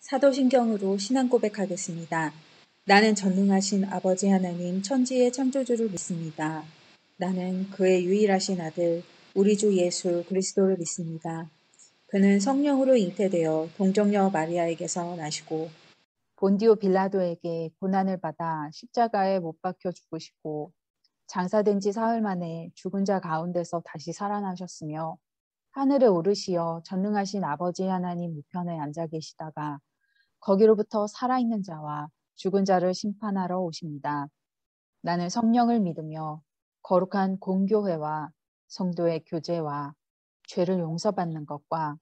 사도신경으로 신앙 고백하겠습니다. 나는 전능하신 아버지 하나님 천지의 창조주를 믿습니다. 나는 그의 유일하신 아들 우리 주 예수 그리스도를 믿습니다. 그는 성령으로 잉태되어 동정녀 마리아에게서 나시고 본디오 빌라도에게 고난을 받아 십자가에 못 박혀 죽으시고 장사된 지 사흘 만에 죽은 자 가운데서 다시 살아나셨으며 하늘에 오르시어 전능하신 아버지 하나님 우편에 앉아 계시다가 거기로부터 살아있는 자와 죽은 자를 심판하러 오십니다. 나는 성령을 믿으며 거룩한 공교회와 성도의 교제와 죄를 용서받는 것과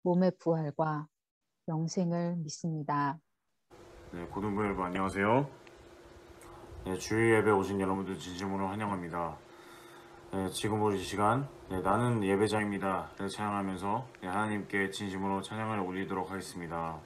몸의 부활과 영생을 믿습니다. 네, 고등부 여러분 안녕하세요. 네, 주일 예배 오신 여러분들 진심으로 환영합니다. 네, 지금 우리 시간 나는 예배자입니다를 찬양하면서 하나님께 진심으로 찬양을 올리도록 하겠습니다.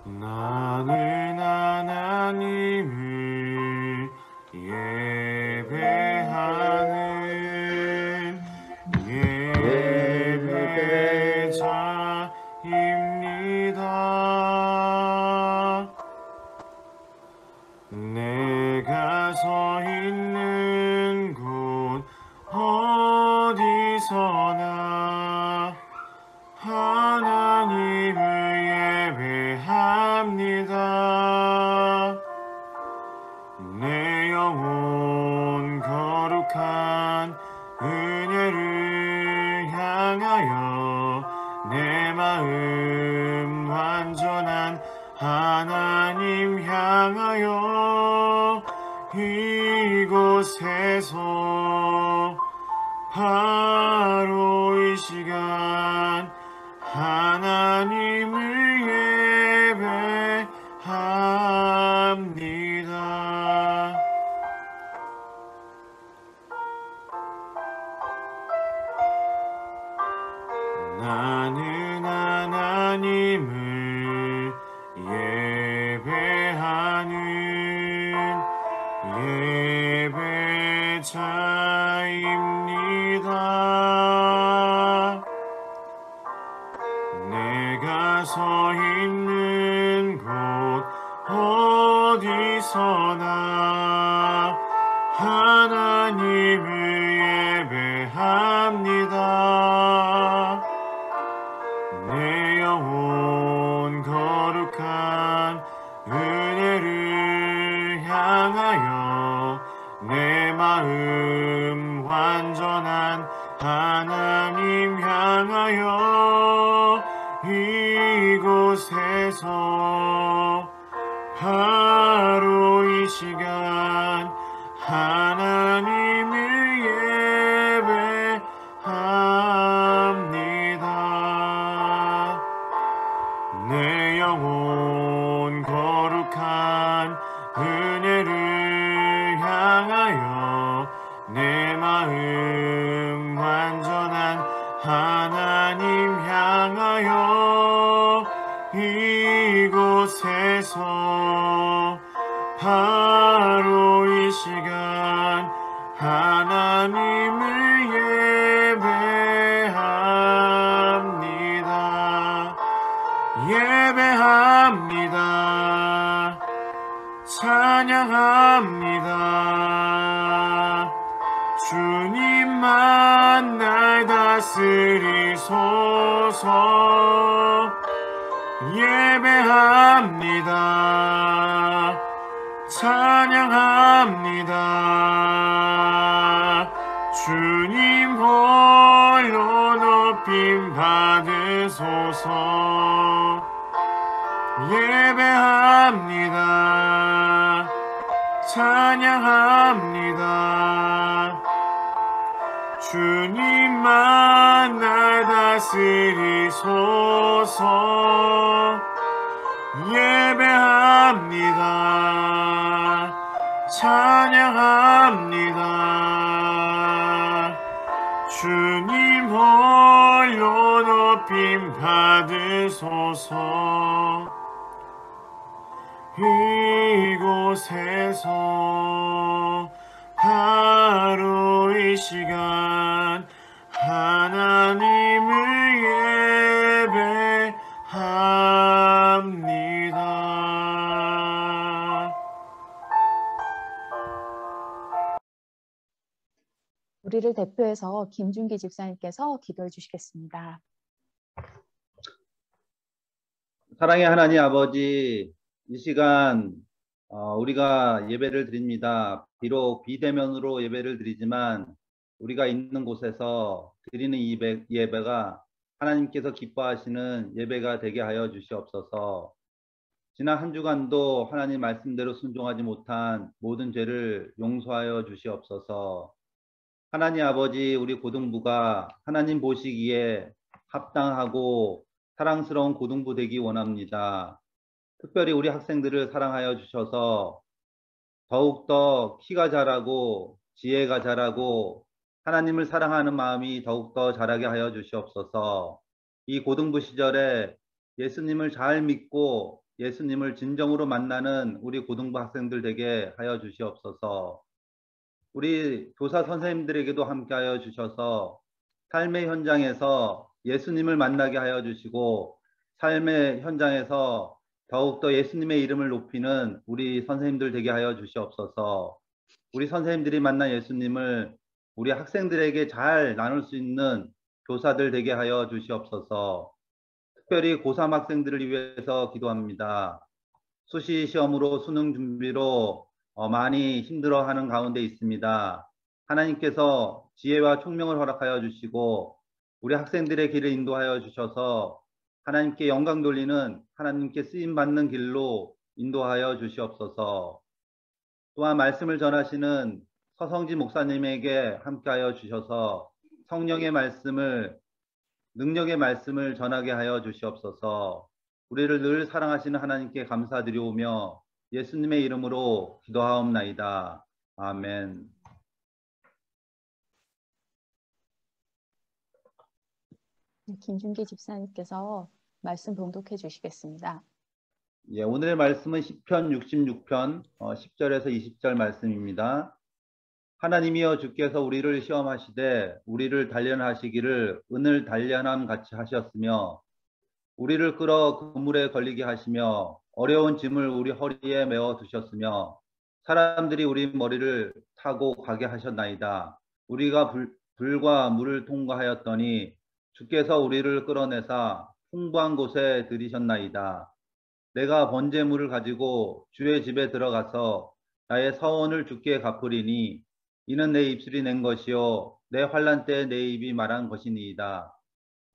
나는 하나님을 예배하는 예배자입니다. 내가 서 있는 곳 어디서나 하나님을 예배합니다. 내 영혼 거룩한 은혜를 향하여 내 마음 완전한 하나님 향하여 이곳에서 바로 이 시간 하나님을 예배합니다. 나는 하나님을 예배하는 예배자입니다. 내가 서 있는 곳 어디서나 하나님을 예배합니다. 내 영혼 거룩한 은혜를 향하여 내 마음 완전한 하나님 향하여 이곳에서 바로 이 시간 하나님을 예배합니다. 내 영혼 거룩한 은혜를 향하여 내 마음 완전한 하나님 향하여 이곳에서 바로 이 시간 하나님을 예배합니다. 예배합니다. 찬양합니다. 주님만 날 다스리소서. 예배합니다. 찬양합니다. 주님 홀로 높임 받으소서. 예배합니다. 찬양합니다. 주님만 날 다스리소서. 예배합니다. 찬양합니다. 주님 홀로 높임 받으소서. 이곳에서 바로 이 시간 하나님을 예배합니다. 우리를 대표해서 김준기 집사님께서 기도해 주시겠습니다. 사랑의 하나님 아버지, 이 시간 우리가 예배를 드립니다. 비록 비대면으로 예배를 드리지만 우리가 있는 곳에서 드리는 예배가 하나님께서 기뻐하시는 예배가 되게 하여 주시옵소서. 지난 한 주간도 하나님 말씀대로 순종하지 못한 모든 죄를 용서하여 주시옵소서. 하나님 아버지, 우리 고등부가 하나님 보시기에 합당하고 사랑스러운 고등부 되기 원합니다. 특별히 우리 학생들을 사랑하여 주셔서 더욱더 키가 자라고 지혜가 자라고 하나님을 사랑하는 마음이 더욱더 자라게 하여 주시옵소서. 이 고등부 시절에 예수님을 잘 믿고 예수님을 진정으로 만나는 우리 고등부 학생들 되게 하여 주시옵소서. 우리 교사 선생님들에게도 함께하여 주셔서 삶의 현장에서 예수님을 만나게 하여 주시고 삶의 현장에서 더욱더 예수님의 이름을 높이는 우리 선생님들 되게 하여 주시옵소서. 우리 선생님들이 만난 예수님을 우리 학생들에게 잘 나눌 수 있는 교사들 되게 하여 주시옵소서. 특별히 고3 학생들을 위해서 기도합니다. 수시 시험으로 수능 준비로 많이 힘들어하는 가운데 있습니다. 하나님께서 지혜와 총명을 허락하여 주시고 우리 학생들의 길을 인도하여 주셔서 하나님께 영광 돌리는 하나님께 쓰임받는 길로 인도하여 주시옵소서. 또한 말씀을 전하시는 서성지 목사님에게 함께하여 주셔서 성령의 말씀을 능력의 말씀을 전하게 하여 주시옵소서. 우리를 늘 사랑하시는 하나님께 감사드리오며 예수님의 이름으로 기도하옵나이다. 아멘. 김준기 집사님께서 말씀 봉독해 주시겠습니다. 예, 오늘의 말씀은 시편 66편 10절에서 20절 말씀입니다. 하나님이여 주께서 우리를 시험하시되 우리를 단련하시기를 은을 단련함 같이 하셨으며 우리를 끌어 그물에 걸리게 하시며 어려운 짐을 우리 허리에 메어 두셨으며 사람들이 우리 머리를 타고 가게 하셨나이다. 우리가 불과 물을 통과하였더니 주께서 우리를 끌어내사 풍부한 곳에 들이셨나이다. 내가 번제물을 가지고 주의 집에 들어가서 나의 서원을 주께 갚으리니 이는 내 입술이 낸 것이요 내 환난 때에 내 입이 말한 것이니이다.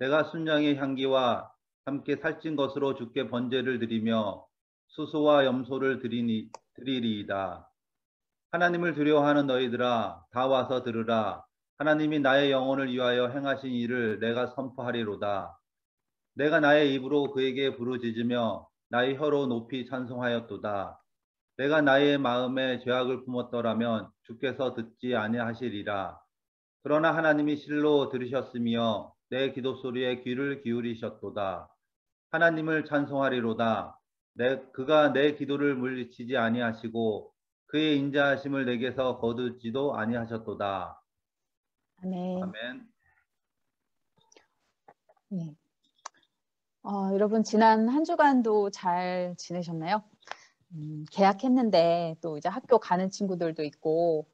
내가 순양의 향기와 함께 살찐 것으로 주께 번제를 드리며 수수와 염소를 드리리이다. 하나님을 두려워하는 너희들아 다 와서 들으라. 하나님이 나의 영혼을 위하여 행하신 일을 내가 선포하리로다. 내가 나의 입으로 그에게 부르짖으며 나의 혀로 높이 찬송하였도다. 내가 나의 마음에 죄악을 품었더라면 주께서 듣지 아니하시리라. 그러나 하나님이 실로 들으셨으며 내 기도 소리에 귀를 기울이셨도다. 하나님을 찬송하리로다. 그가 내 기도를 물리치지 아니하시고 그의 인자하심을 내게서 거두지도 아니하셨도다. 아멘. 아멘. 네. 여러분 지난 한 주간도 잘 지내셨나요? 개학했는데 또 이제 학교 가는 친구들도 있고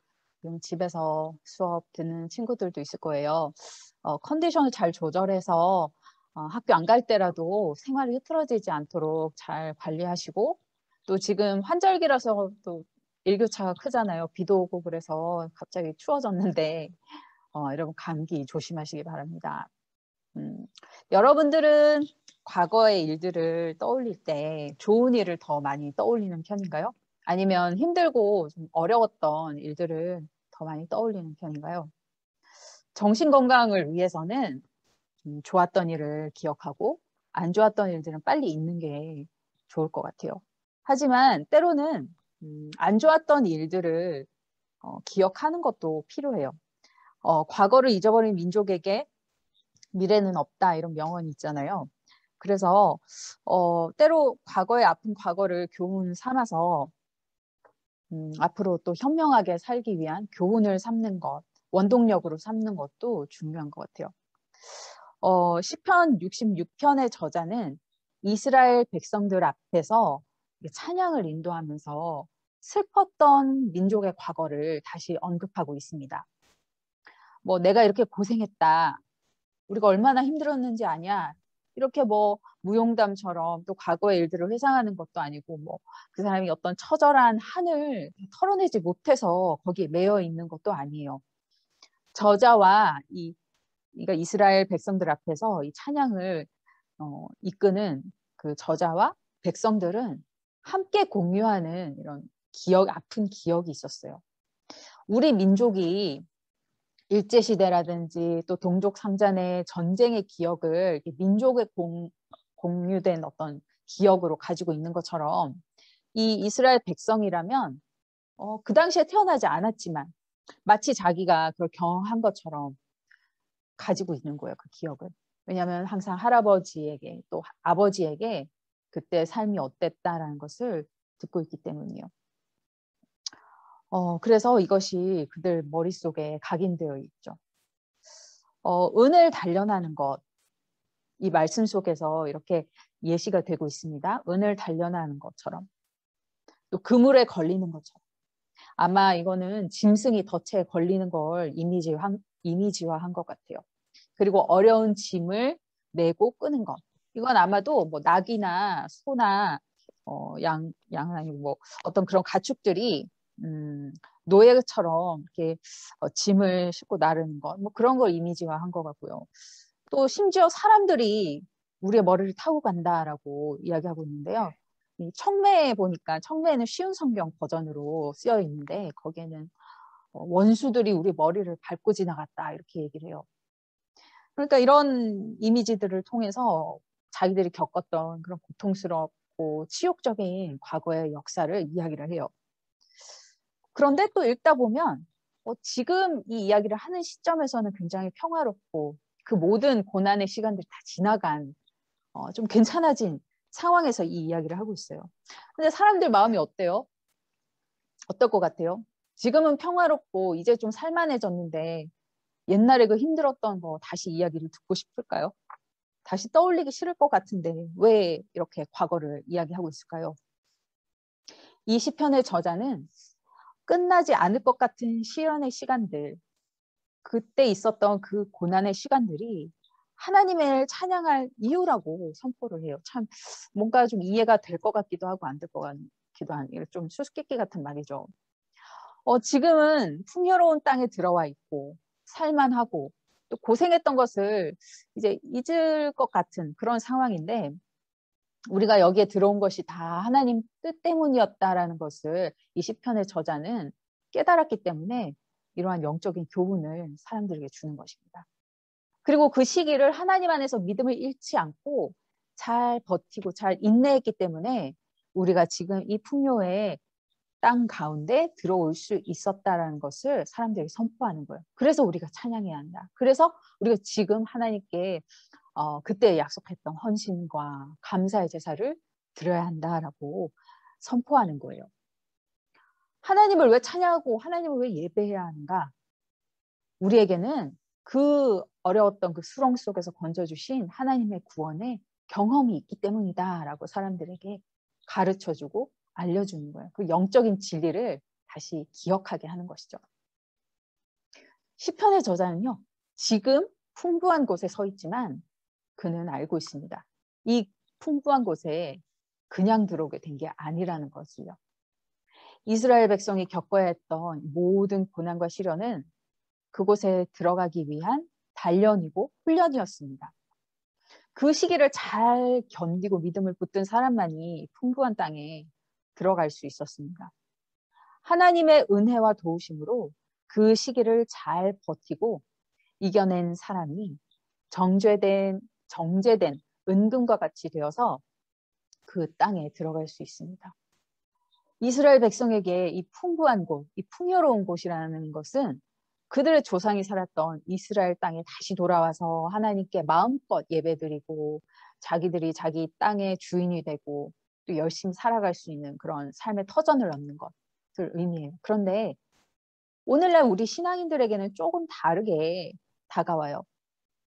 집에서 수업 듣는 친구들도 있을 거예요. 컨디션을 잘 조절해서 학교 안 갈 때라도 생활이 흐트러지지 않도록 잘 관리하시고 또 지금 환절기라서 또 일교차가 크잖아요. 비도 오고 그래서 갑자기 추워졌는데 여러분 감기 조심하시기 바랍니다. 여러분들은 과거의 일들을 떠올릴 때 좋은 일을 더 많이 떠올리는 편인가요? 아니면 힘들고 좀 어려웠던 일들을 더 많이 떠올리는 편인가요? 정신 건강을 위해서는 좋았던 일을 기억하고 안 좋았던 일들은 빨리 잊는 게 좋을 것 같아요. 하지만 때로는 안 좋았던 일들을 기억하는 것도 필요해요. 과거를 잊어버린 민족에게 미래는 없다 이런 명언이 있잖아요. 그래서 때로 과거의 아픈 과거를 교훈 삼아서 앞으로 또 현명하게 살기 위한 교훈을 삼는 것, 원동력으로 삼는 것도 중요한 것 같아요. 시편 66편의 저자는 이스라엘 백성들 앞에서 찬양을 인도하면서 슬펐던 민족의 과거를 다시 언급하고 있습니다. 뭐 내가 이렇게 고생했다. 우리가 얼마나 힘들었는지 아냐. 이렇게 뭐 무용담처럼 또 과거의 일들을 회상하는 것도 아니고 뭐 그 사람이 어떤 처절한 한을 털어내지 못해서 거기에 매여 있는 것도 아니에요. 저자와 그러니까 이스라엘 백성들 앞에서 이 찬양을 이끄는 그 저자와 백성들은 함께 공유하는 이런 아픈 기억이 있었어요. 우리 민족이 일제시대라든지 또 동족 삼잔의 전쟁의 기억을 민족의 공유된 어떤 기억으로 가지고 있는 것처럼 이 이스라엘 백성이라면 그 당시에 태어나지 않았지만 마치 자기가 그걸 경험한 것처럼 가지고 있는 거예요, 그 기억을. 왜냐하면 항상 할아버지에게 또 아버지에게 그때 삶이 어땠다라는 것을 듣고 있기 때문이에요. 그래서 이것이 그들 머릿속에 각인되어 있죠. 은을 단련하는 것, 이 말씀 속에서 이렇게 예시가 되고 있습니다. 은을 단련하는 것처럼 또 그물에 걸리는 것처럼 아마 이거는 짐승이 덫에 걸리는 걸 이미지화한 것 같아요. 그리고 어려운 짐을 내고 끄는 것. 이건 아마도 뭐 낙이나 소나 양은 아니고 뭐 어떤 그런 가축들이 노예처럼 이렇게 짐을 싣고 나르는 것, 뭐 그런 걸 이미지화한 것 같고요. 또 심지어 사람들이 우리의 머리를 타고 간다라고 이야기하고 있는데요. 이 청매에 보니까 청매에는 쉬운 성경 버전으로 쓰여 있는데 거기에는 원수들이 우리 머리를 밟고 지나갔다 이렇게 얘기를 해요. 그러니까 이런 이미지들을 통해서 자기들이 겪었던 그런 고통스럽고 치욕적인 과거의 역사를 이야기를 해요. 그런데 또 읽다 보면 지금 이 이야기를 하는 시점에서는 굉장히 평화롭고 그 모든 고난의 시간들이 다 지나간 좀 괜찮아진 상황에서 이 이야기를 하고 있어요. 근데 사람들 마음이 어때요? 어떨 것 같아요? 지금은 평화롭고 이제 좀 살만해졌는데 옛날에 그 힘들었던 거 다시 이야기를 듣고 싶을까요? 다시 떠올리기 싫을 것 같은데 왜 이렇게 과거를 이야기하고 있을까요? 이 시편의 저자는 끝나지 않을 것 같은 시련의 시간들, 그때 있었던 그 고난의 시간들이 하나님을 찬양할 이유라고 선포를 해요. 참 뭔가 좀 이해가 될 것 같기도 하고 안 될 것 같기도 한 좀 수수께끼 같은 말이죠. 지금은 풍요로운 땅에 들어와 있고 살만하고 또 고생했던 것을 이제 잊을 것 같은 그런 상황인데 우리가 여기에 들어온 것이 다 하나님 뜻 때문이었다라는 것을 이 시편의 저자는 깨달았기 때문에 이러한 영적인 교훈을 사람들에게 주는 것입니다. 그리고 그 시기를 하나님 안에서 믿음을 잃지 않고 잘 버티고 잘 인내했기 때문에 우리가 지금 이 풍요의 땅 가운데 들어올 수 있었다라는 것을 사람들에게 선포하는 거예요. 그래서 우리가 찬양해야 한다. 그래서 우리가 지금 하나님께 그때 약속했던 헌신과 감사의 제사를 드려야 한다라고 선포하는 거예요. 하나님을 왜 찬양하고 하나님을 왜 예배해야 하는가? 우리에게는 그 어려웠던 그 수렁 속에서 건져주신 하나님의 구원의 경험이 있기 때문이다라고 사람들에게 가르쳐주고 알려주는 거예요. 그 영적인 진리를 다시 기억하게 하는 것이죠. 시편의 저자는요. 지금 풍부한 곳에 서 있지만 그는 알고 있습니다. 이 풍부한 곳에 그냥 들어오게 된 게 아니라는 것을요. 이스라엘 백성이 겪어야 했던 모든 고난과 시련은 그곳에 들어가기 위한 단련이고 훈련이었습니다. 그 시기를 잘 견디고 믿음을 붙든 사람만이 풍부한 땅에 들어갈 수 있었습니다. 하나님의 은혜와 도우심으로 그 시기를 잘 버티고 이겨낸 사람이 정제된 은금과 같이 되어서 그 땅에 들어갈 수 있습니다. 이스라엘 백성에게 이 풍부한 곳, 이 풍요로운 곳이라는 것은 그들의 조상이 살았던 이스라엘 땅에 다시 돌아와서 하나님께 마음껏 예배드리고 자기들이 자기 땅의 주인이 되고 또 열심히 살아갈 수 있는 그런 삶의 터전을 얻는 것을 의미해요. 그런데 오늘날 우리 신앙인들에게는 조금 다르게 다가와요.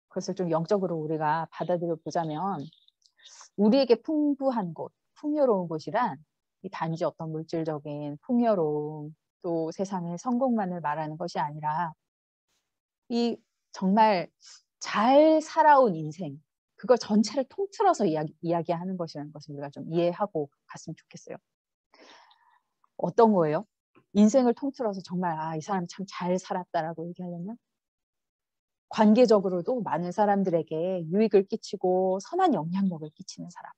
그것을 좀 영적으로 우리가 받아들여 보자면 우리에게 풍부한 곳, 풍요로운 곳이란 이 단지 어떤 물질적인 풍요로움 또 세상의 성공만을 말하는 것이 아니라 이 정말 잘 살아온 인생, 그걸 전체를 통틀어서 이야기하는 것이라는 것을 우리가 좀 이해하고 갔으면 좋겠어요. 어떤 거예요? 인생을 통틀어서 정말 이 사람 참 잘 살았다라고 얘기하려면 관계적으로도 많은 사람들에게 유익을 끼치고 선한 영향력을 끼치는 사람.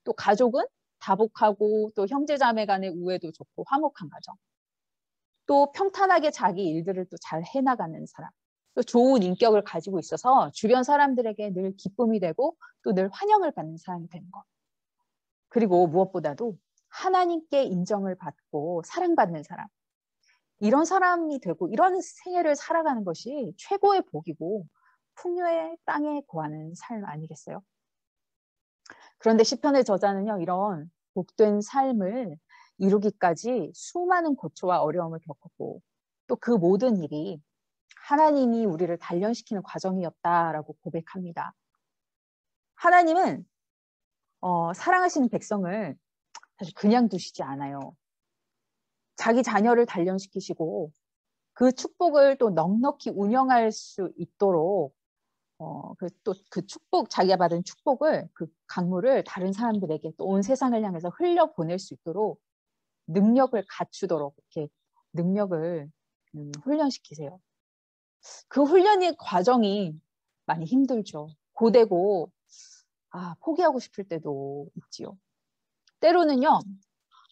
또 가족은 다복하고 또 형제자매 간의 우애도 좋고 화목한 가정. 또 평탄하게 자기 일들을 또 잘 해나가는 사람. 또 좋은 인격을 가지고 있어서 주변 사람들에게 늘 기쁨이 되고 또 늘 환영을 받는 사람이 되는 것. 그리고 무엇보다도 하나님께 인정을 받고 사랑받는 사람. 이런 사람이 되고 이런 생애를 살아가는 것이 최고의 복이고 풍요의 땅에 거하는 삶 아니겠어요? 그런데 시편의 저자는요, 이런 복된 삶을 이루기까지 수많은 고초와 어려움을 겪었고 또 그 모든 일이 하나님이 우리를 단련시키는 과정이었다라고 고백합니다. 하나님은 사랑하시는 백성을 사실 그냥 두시지 않아요. 자기 자녀를 단련시키시고 그 축복을 또 넉넉히 운영할 수 있도록 그 축복, 자기가 받은 축복을 그 강물을 다른 사람들에게 또 온 세상을 향해서 흘려 보낼 수 있도록 능력을 갖추도록 이렇게 능력을 훈련시키세요. 그 훈련의 과정이 많이 힘들죠. 고되고 포기하고 싶을 때도 있지요. 때로는요,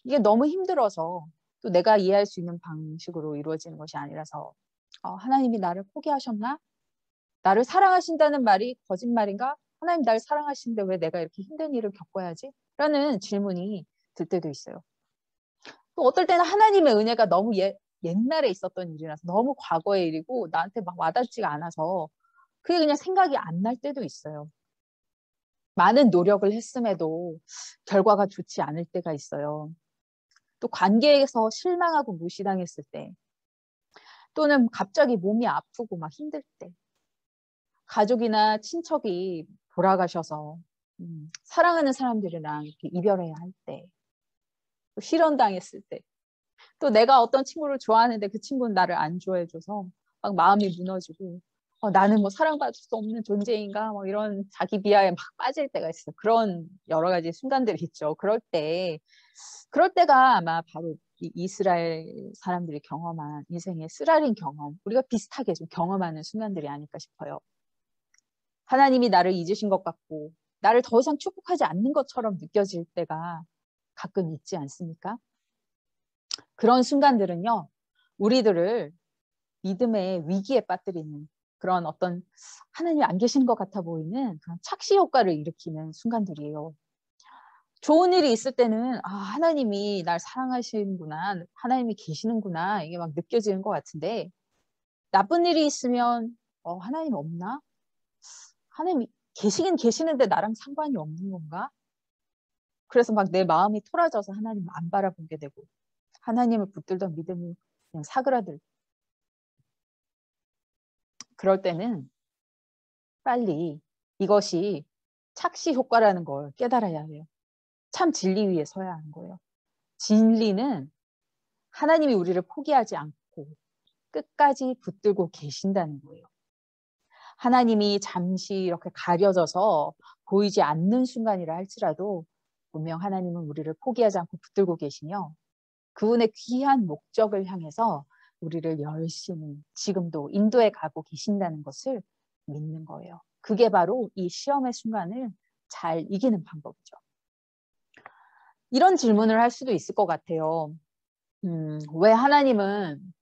이게 너무 힘들어서 또 내가 이해할 수 있는 방식으로 이루어지는 것이 아니라서 하나님이 나를 포기하셨나? 나를 사랑하신다는 말이 거짓말인가? 하나님 나를 사랑하시는데 왜 내가 이렇게 힘든 일을 겪어야지? 라는 질문이 들 때도 있어요. 또 어떨 때는 하나님의 은혜가 너무 옛날에 있었던 일이라서 너무 과거의 일이고 나한테 막 와닿지가 않아서 그게 그냥 생각이 안 날 때도 있어요. 많은 노력을 했음에도 결과가 좋지 않을 때가 있어요. 또 관계에서 실망하고 무시당했을 때, 또는 갑자기 몸이 아프고 막 힘들 때, 가족이나 친척이 돌아가셔서 사랑하는 사람들이랑 이렇게 이별해야 할 때, 또 실현당했을 때, 또 내가 어떤 친구를 좋아하는데 그 친구는 나를 안 좋아해줘서 막 마음이 무너지고 나는 뭐 사랑받을 수 없는 존재인가 뭐 이런 자기 비하에 막 빠질 때가 있어요. 그런 여러 가지 순간들이 있죠. 그럴 때가 아마 바로 이 이스라엘 사람들이 경험한 인생의 쓰라린 경험, 우리가 비슷하게 좀 경험하는 순간들이 아닐까 싶어요. 하나님이 나를 잊으신 것 같고 나를 더 이상 축복하지 않는 것처럼 느껴질 때가 가끔 있지 않습니까? 그런 순간들은요, 우리들을 믿음의 위기에 빠뜨리는 그런 어떤 하나님이 안 계신 것 같아 보이는 그런 착시 효과를 일으키는 순간들이에요. 좋은 일이 있을 때는 하나님이 날 사랑하시는구나, 하나님이 계시는구나 이게 막 느껴지는 것 같은데 나쁜 일이 있으면 하나님 없나? 하나님이 계시긴 계시는데 나랑 상관이 없는 건가? 그래서 막 내 마음이 토라져서 하나님 안 바라보게 되고 하나님을 붙들던 믿음이 그냥 사그라들. 그럴 때는 빨리 이것이 착시 효과라는 걸 깨달아야 해요. 참 진리 위에 서야 하는 거예요. 진리는 하나님이 우리를 포기하지 않고 끝까지 붙들고 계신다는 거예요. 하나님이 잠시 이렇게 가려져서 보이지 않는 순간이라 할지라도 분명 하나님은 우리를 포기하지 않고 붙들고 계시며 그분의 귀한 목적을 향해서 우리를 열심히 지금도 인도해 가고 계신다는 것을 믿는 거예요. 그게 바로 이 시험의 순간을 잘 이기는 방법이죠. 이런 질문을 할 수도 있을 것 같아요. 왜 하나님은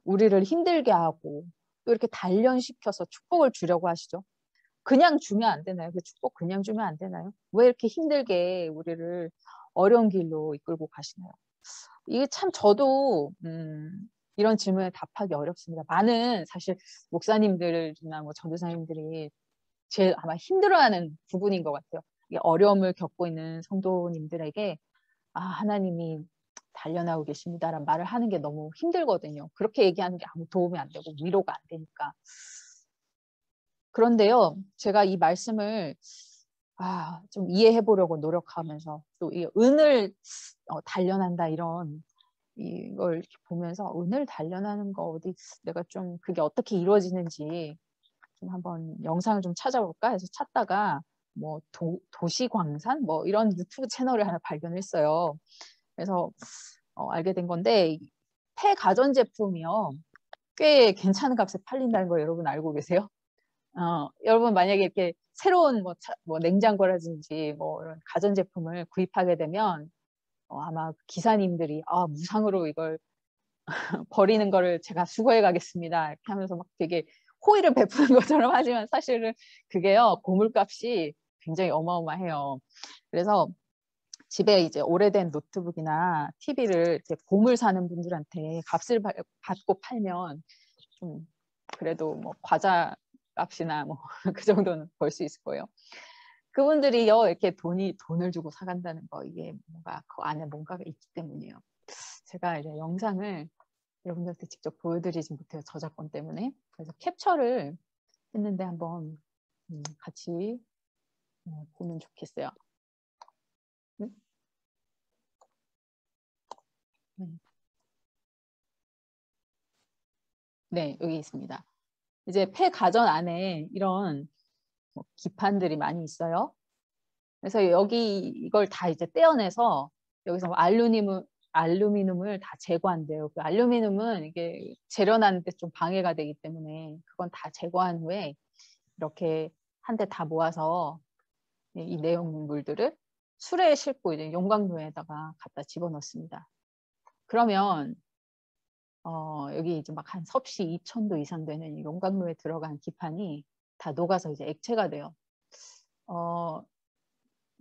우리를 힘들게 하고 또 이렇게 단련시켜서 축복을 주려고 하시죠? 그냥 주면 안 되나요? 그 축복 그냥 주면 안 되나요? 왜 이렇게 힘들게 우리를 어려운 길로 이끌고 가시나요? 이게 참 저도 이런 질문에 답하기 어렵습니다. 많은 사실 목사님들이나 뭐 전도사님들이 제일 아마 힘들어하는 부분인 것 같아요. 어려움을 겪고 있는 성도님들에게 하나님이 단련하고 계십니다라는 말을 하는 게 너무 힘들거든요. 그렇게 얘기하는 게 아무 도움이 안 되고 위로가 안 되니까. 그런데요, 제가 이 말씀을 좀 이해해 보려고 노력하면서 또 이 은을 단련한다 이런 이걸 이렇게 보면서 은을 단련하는 거 어디 내가 좀 그게 어떻게 이루어지는지 좀 한번 영상을 좀 찾아볼까 해서 찾다가 뭐 도시광산 뭐 이런 유튜브 채널을 하나 발견했어요. 그래서 알게 된 건데 폐 가전제품이요. 꽤 괜찮은 값에 팔린다는 거 여러분 알고 계세요? 여러분 만약에 이렇게 새로운 뭐 냉장고라든지 뭐 이런 가전제품을 구입하게 되면 아마 기사님들이 무상으로 이걸 버리는 거를 제가 수거해 가겠습니다. 이렇게 하면서 막 되게 호의를 베푸는 것처럼 하지만 사실은 그게요, 고물값이 굉장히 어마어마해요. 그래서 집에 이제 오래된 노트북이나 TV를 이렇게 고물 사는 분들한테 값을 받고 팔면 좀 그래도 뭐 과자 값이나 뭐 그 정도는 벌 수 있을 거예요. 그분들이요, 이렇게 돈을 주고 사간다는 거, 이게 뭔가 그 안에 뭔가가 있기 때문이에요. 제가 이제 영상을 여러분들한테 직접 보여드리지 못해요. 저작권 때문에. 그래서 캡처를 했는데 한번 같이 보면 좋겠어요. 네, 여기 있습니다. 이제 폐 가전 안에 이런 기판들이 많이 있어요. 그래서 여기 이걸 다 이제 떼어내서 여기서 알루미늄을 다 제거한대요. 그 알루미늄은 이게 재련하는 데 좀 방해가 되기 때문에 그건 다 제거한 후에 이렇게 한 대 다 모아서 이 내용물들을 수레에 싣고 이제 용광로에다가 갖다 집어넣습니다. 그러면 여기 이제 막 한 섭씨 2000도 이상 되는 이 용광로에 들어간 기판이 다 녹아서 이제 액체가 돼요.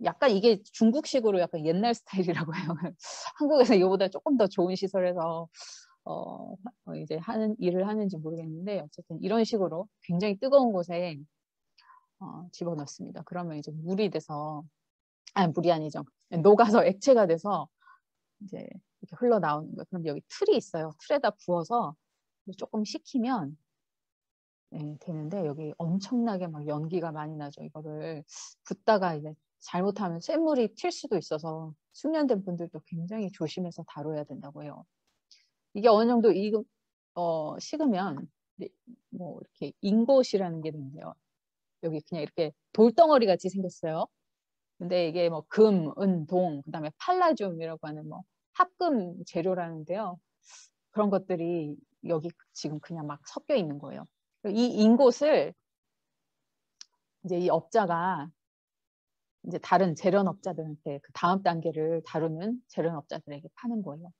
약간 이게 중국식으로 약간 옛날 스타일이라고 해요. 한국에서 이거보다 조금 더 좋은 시설에서 이제 일을 하는지 모르겠는데 어쨌든 이런 식으로 굉장히 뜨거운 곳에 집어넣습니다. 그러면 이제 물이 돼서 물이 아니죠. 녹아서 액체가 돼서 이제 이렇게 흘러나오는 거예요. 그럼 여기 틀이 있어요. 틀에다 부어서 조금 식히면 되는데 여기 엄청나게 막 연기가 많이 나죠. 이거를 붓다가 이제 잘못하면 쇳물이 튈 수도 있어서 숙련된 분들도 굉장히 조심해서 다뤄야 된다고 해요. 이게 어느 정도 식으면 뭐 이렇게 인곳이라는 게 있는데요. 여기 그냥 이렇게 돌덩어리 같이 생겼어요. 근데 이게 뭐 금, 은, 동, 그다음에 팔라듐이라고 하는 뭐 합금 재료라는데요. 그런 것들이 여기 지금 그냥 막 섞여 있는 거예요. 이 인곳을 이제 이 업자가 이제 다른 재련업자들한테 그 다음 단계를 다루는 재련업자들에게 파는 거예요.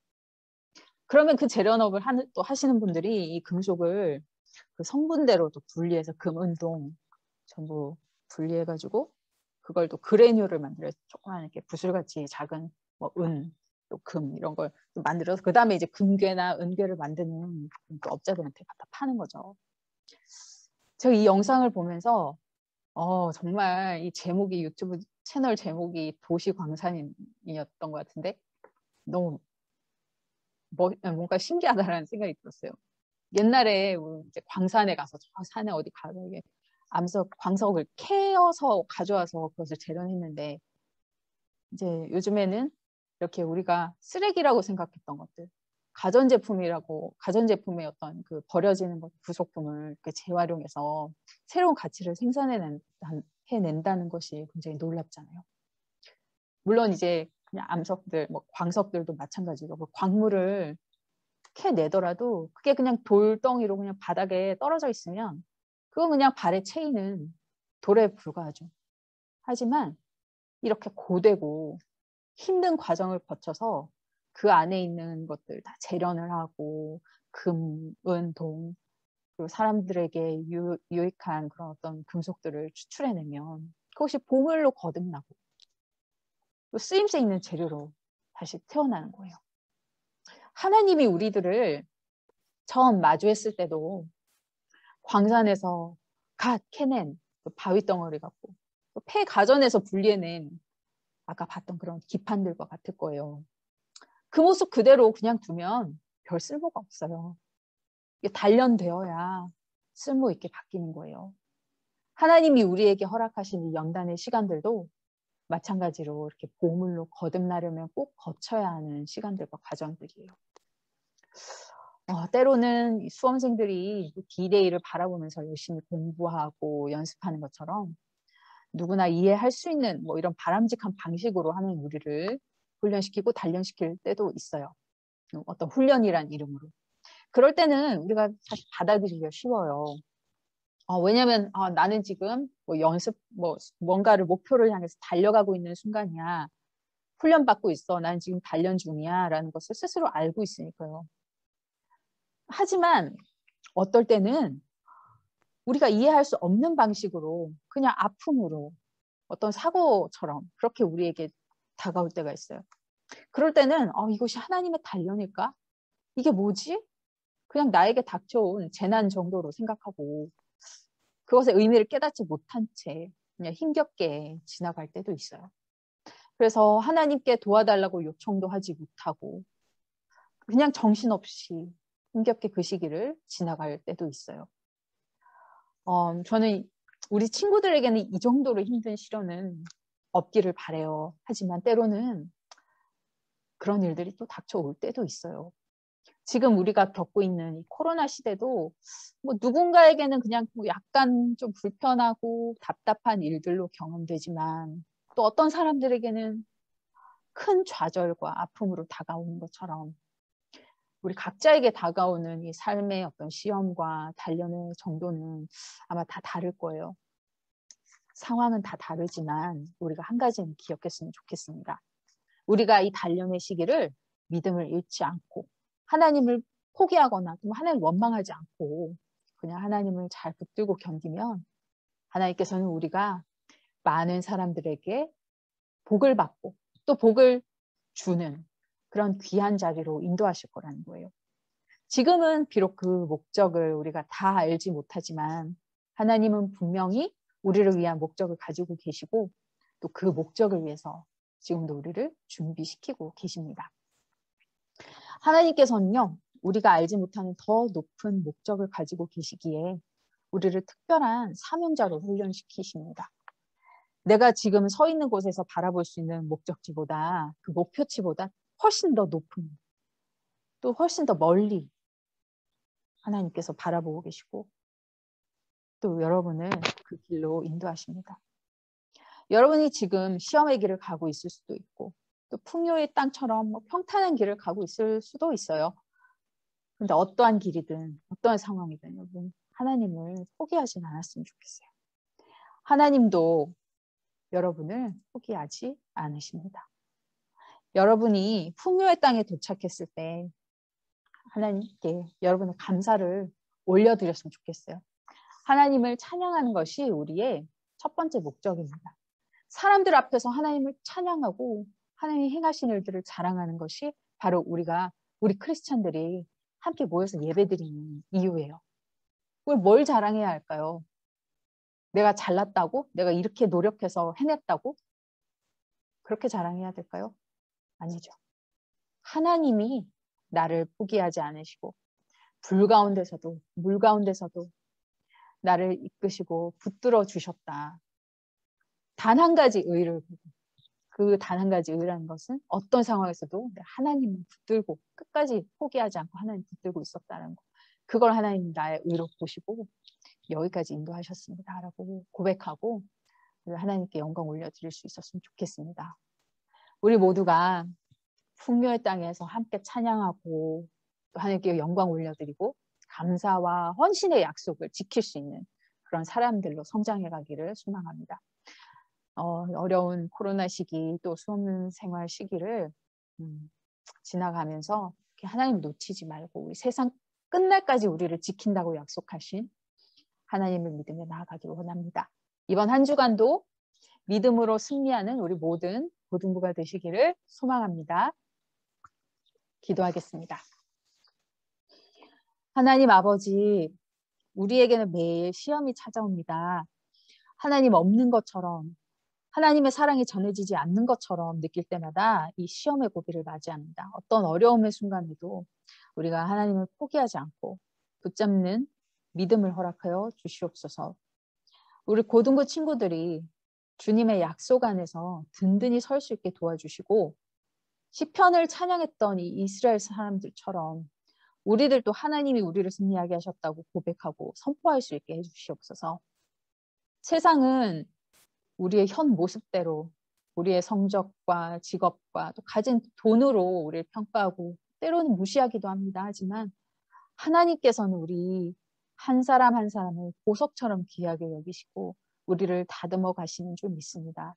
그러면 그 재련업을 또 하시는 분들이 이 금속을 그 성분대로 또 분리해서 금, 은, 동 전부 분리해가지고 그걸 또 그레뉴를 만들어서 조그만 이렇게 부술같이 작은 뭐 은, 또 금 이런 걸 만들어서 그 다음에 이제 금괴나 은괴를 만드는 또 업자들한테 갖다 파는 거죠. 제가 이 영상을 보면서 정말 이 제목이 유튜브 채널 제목이 도시광산이었던 것 같은데 너무 뭔가 신기하다라는 생각이 들었어요. 옛날에 이제 광산에 가서 저 산에 어디 가서 이게 광석을 캐어서 가져와서 그것을 재련했는데 이제 요즘에는 이렇게 우리가 쓰레기라고 생각했던 것들 가전제품의 어떤 그 버려지는 부속품을 이렇게 재활용해서 새로운 가치를 생산해낸다는 것이 굉장히 놀랍잖아요. 물론 이제 그냥 암석들, 뭐 광석들도 마찬가지로 그 광물을 캐내더라도 그게 그냥 돌덩이로 그냥 바닥에 떨어져 있으면 그거 그냥 발에 채이는 돌에 불과하죠. 하지만 이렇게 고되고 힘든 과정을 거쳐서 그 안에 있는 것들 다 재련을 하고 금, 은, 동 그리고 사람들에게 유익한 그런 어떤 금속들을 추출해내면 그것이 보물로 거듭나고 또 쓰임새 있는 재료로 다시 태어나는 거예요. 하나님이 우리들을 처음 마주했을 때도 광산에서 갓 캐낸 그 바위 덩어리 같고 폐 가전에서 분리해낸 아까 봤던 그런 기판들과 같을 거예요. 그 모습 그대로 그냥 두면 별 쓸모가 없어요. 이게 단련되어야 쓸모 있게 바뀌는 거예요. 하나님이 우리에게 허락하신 이 연단의 시간들도 마찬가지로 이렇게 보물로 거듭나려면 꼭 거쳐야 하는 시간들과 과정들이에요. 때로는 수험생들이 디데이를 바라보면서 열심히 공부하고 연습하는 것처럼 누구나 이해할 수 있는 뭐 이런 바람직한 방식으로 하는 우리를 훈련시키고 단련시킬 때도 있어요. 어떤 훈련이란 이름으로. 그럴 때는 우리가 사실 받아들이기가 쉬워요. 왜냐면 나는 지금 뭐 연습 뭔가를 목표를 향해서 달려가고 있는 순간이야. 훈련받고 있어. 난 지금 단련 중이야. 라는 것을 스스로 알고 있으니까요. 하지만 어떨 때는 우리가 이해할 수 없는 방식으로 그냥 아픔으로 어떤 사고처럼 그렇게 우리에게 다가올 때가 있어요. 그럴 때는 이것이 하나님의 단련일까? 이게 뭐지? 그냥 나에게 닥쳐온 재난 정도로 생각하고 그것의 의미를 깨닫지 못한 채 그냥 힘겹게 지나갈 때도 있어요. 그래서 하나님께 도와달라고 요청도 하지 못하고 그냥 정신없이 힘겹게 그 시기를 지나갈 때도 있어요. 저는 우리 친구들에게는 이 정도로 힘든 시련은 없기를 바라요. 하지만 때로는 그런 일들이 또 닥쳐올 때도 있어요. 지금 우리가 겪고 있는 이 코로나 시대도 뭐 누군가에게는 그냥 약간 좀 불편하고 답답한 일들로 경험되지만 또 어떤 사람들에게는 큰 좌절과 아픔으로 다가오는 것처럼 우리 각자에게 다가오는 이 삶의 어떤 시험과 단련의 정도는 아마 다 다를 거예요. 상황은 다 다르지만 우리가 한 가지는 기억했으면 좋겠습니다. 우리가 이 단련의 시기를 믿음을 잃지 않고 하나님을 포기하거나 하나님을 원망하지 않고 그냥 하나님을 잘 붙들고 견디면 하나님께서는 우리가 많은 사람들에게 복을 받고 또 복을 주는 그런 귀한 자리로 인도하실 거라는 거예요. 지금은 비록 그 목적을 우리가 다 알지 못하지만 하나님은 분명히 우리를 위한 목적을 가지고 계시고 또 그 목적을 위해서 지금도 우리를 준비시키고 계십니다. 하나님께서는요, 우리가 알지 못하는 더 높은 목적을 가지고 계시기에 우리를 특별한 사명자로 훈련시키십니다. 내가 지금 서 있는 곳에서 바라볼 수 있는 목적지보다 그 목표치보다 훨씬 더 높은 또 훨씬 더 멀리 하나님께서 바라보고 계시고 또 여러분을 그 길로 인도하십니다. 여러분이 지금 시험의 길을 가고 있을 수도 있고 또 풍요의 땅처럼 평탄한 길을 가고 있을 수도 있어요. 근데 어떠한 길이든 어떠한 상황이든 여러분 하나님을 포기하진 않았으면 좋겠어요. 하나님도 여러분을 포기하지 않으십니다. 여러분이 풍요의 땅에 도착했을 때 하나님께 여러분의 감사를 올려드렸으면 좋겠어요. 하나님을 찬양하는 것이 우리의 첫 번째 목적입니다. 사람들 앞에서 하나님을 찬양하고 하나님이 행하신 일들을 자랑하는 것이 바로 우리 크리스찬들이 함께 모여서 예배드리는 이유예요. 뭘 자랑해야 할까요? 내가 잘났다고? 내가 이렇게 노력해서 해냈다고? 그렇게 자랑해야 될까요? 아니죠. 하나님이 나를 포기하지 않으시고 불 가운데서도 물 가운데서도 나를 이끄시고 붙들어 주셨다. 단 한 가지 의를 보고 그 단 한 가지 의라는 것은 어떤 상황에서도 하나님을 붙들고 끝까지 포기하지 않고 하나님 붙들고 있었다는 거. 그걸 하나님 나의 의로 보시고 여기까지 인도하셨습니다. 라고 고백하고 하나님께 영광 올려드릴 수 있었으면 좋겠습니다. 우리 모두가 풍요의 땅에서 함께 찬양하고 또 하나님께 영광 올려드리고 감사와 헌신의 약속을 지킬 수 있는 그런 사람들로 성장해 가기를 소망합니다. 어려운 코로나 시기 또 수험 생활 시기를 지나가면서 하나님 놓치지 말고 우리 세상 끝날까지 우리를 지킨다고 약속하신 하나님을 믿으며 나아가기를 원합니다. 이번 한 주간도 믿음으로 승리하는 우리 모든 고등부가 되시기를 소망합니다. 기도하겠습니다. 하나님 아버지, 우리에게는 매일 시험이 찾아옵니다. 하나님 없는 것처럼, 하나님의 사랑이 전해지지 않는 것처럼 느낄 때마다 이 시험의 고비를 맞이합니다. 어떤 어려움의 순간에도 우리가 하나님을 포기하지 않고 붙잡는 믿음을 허락하여 주시옵소서. 우리 고등부 친구들이 주님의 약속 안에서 든든히 설 수 있게 도와주시고 시편을 찬양했던 이 이스라엘 사람들처럼 우리들도 하나님이 우리를 승리하게 하셨다고 고백하고 선포할 수 있게 해주시옵소서. 세상은 우리의 현 모습대로 우리의 성적과 직업과 또 가진 돈으로 우리를 평가하고 때로는 무시하기도 합니다. 하지만 하나님께서는 우리 한 사람 한 사람을 보석처럼 귀하게 여기시고 우리를 다듬어 가시는 줄 믿습니다.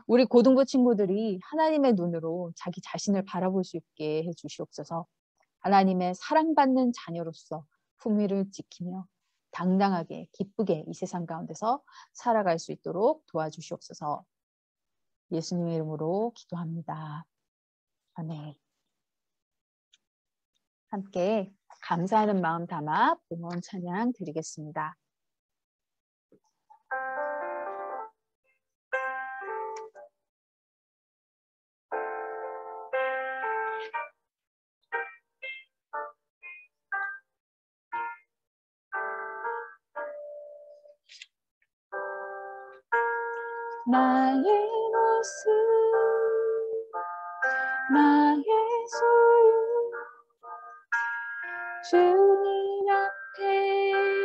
우리 고등부 친구들이 하나님의 눈으로 자기 자신을 바라볼 수 있게 해주시옵소서. 하나님의 사랑받는 자녀로서 품위를 지키며 당당하게 기쁘게 이 세상 가운데서 살아갈 수 있도록 도와주시옵소서. 예수님의 이름으로 기도합니다. 아멘. 함께 감사하는 마음 담아 봉헌 찬양 드리겠습니다. 나의 모습, 나의 소유, 주님 앞에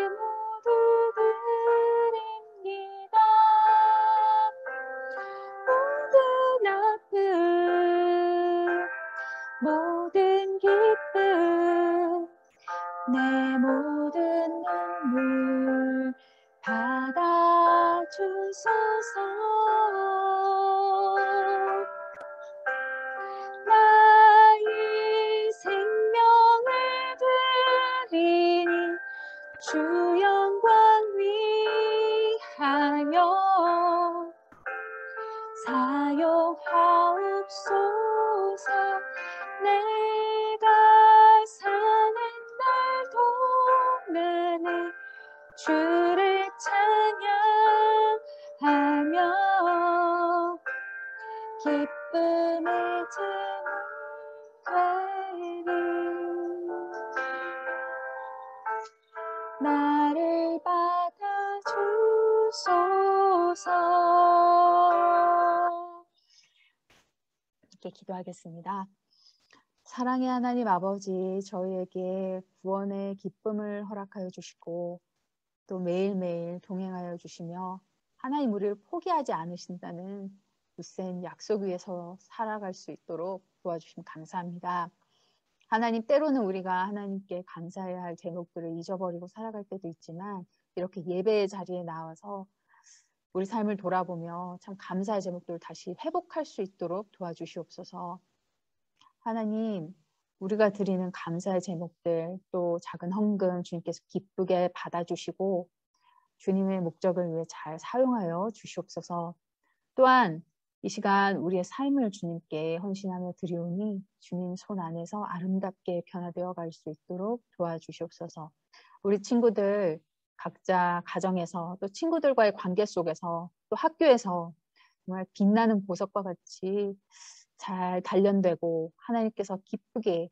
모두 드립니다. 모든 아픔, 모든 기쁨, 내 모든 눈물 받아주소서. 나의 생명을 드리니 주 영광 위하여 사용하옵소서. 내가 사는 날 동안에 주를 찬양하며 기쁨의 증인 되리. 나를 받아주소서. 이렇게 기도하겠습니다. 사랑의 하나님 아버지, 저희에게 구원의 기쁨을 허락하여 주시고 또 매일매일 동행하여 주시며 하나님 우리를 포기하지 않으신다는 굳센 약속 위에서 살아갈 수 있도록 도와주시면 감사합니다. 하나님, 때로는 우리가 하나님께 감사해야 할 제목들을 잊어버리고 살아갈 때도 있지만 이렇게 예배의 자리에 나와서 우리 삶을 돌아보며 참 감사의 제목들을 다시 회복할 수 있도록 도와주시옵소서. 하나님, 우리가 드리는 감사의 제목들, 또 작은 헌금 주님께서 기쁘게 받아주시고 주님의 목적을 위해 잘 사용하여 주시옵소서. 또한 이 시간 우리의 삶을 주님께 헌신하며 드리오니 주님 손 안에서 아름답게 변화되어 갈 수 있도록 도와주시옵소서. 우리 친구들 각자 가정에서 또 친구들과의 관계 속에서 또 학교에서 정말 빛나는 보석과 같이 잘 단련되고 하나님께서 기쁘게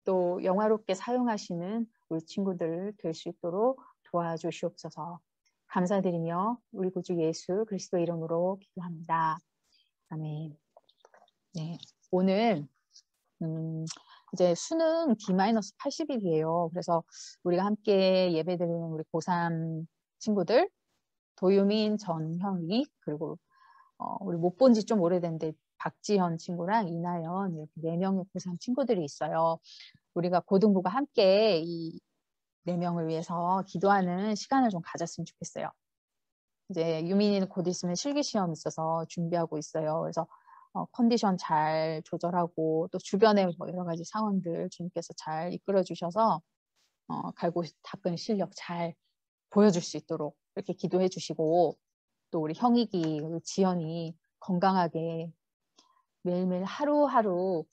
또 영화롭게 사용하시는 우리 친구들 될 수 있도록 도와주시옵소서. 감사드리며 우리 구주 예수 그리스도 이름으로 기도합니다. 아멘. 네, 오늘 이제 수능 D-80일이에요. 그래서 우리가 함께 예배드리는 우리 고3 친구들, 도유민, 전형희, 그리고 우리 못 본 지 좀 오래된데 박지현 친구랑 이나연 이렇게 4명의 고3 친구들이 있어요. 우리가 고등부가 함께 이 4명을 위해서 기도하는 시간을 좀 가졌으면 좋겠어요. 이제 유민이는 곧 있으면 실기시험 있어서 준비하고 있어요. 그래서 컨디션 잘 조절하고 또 주변의 뭐 여러 가지 상황들 주님께서 잘 이끌어 주셔서 갈고 닦은 실력 잘 보여줄 수 있도록 이렇게 기도해 주시고, 또 우리 형이기, 우리 지연이 건강하게 매일매일 하루하루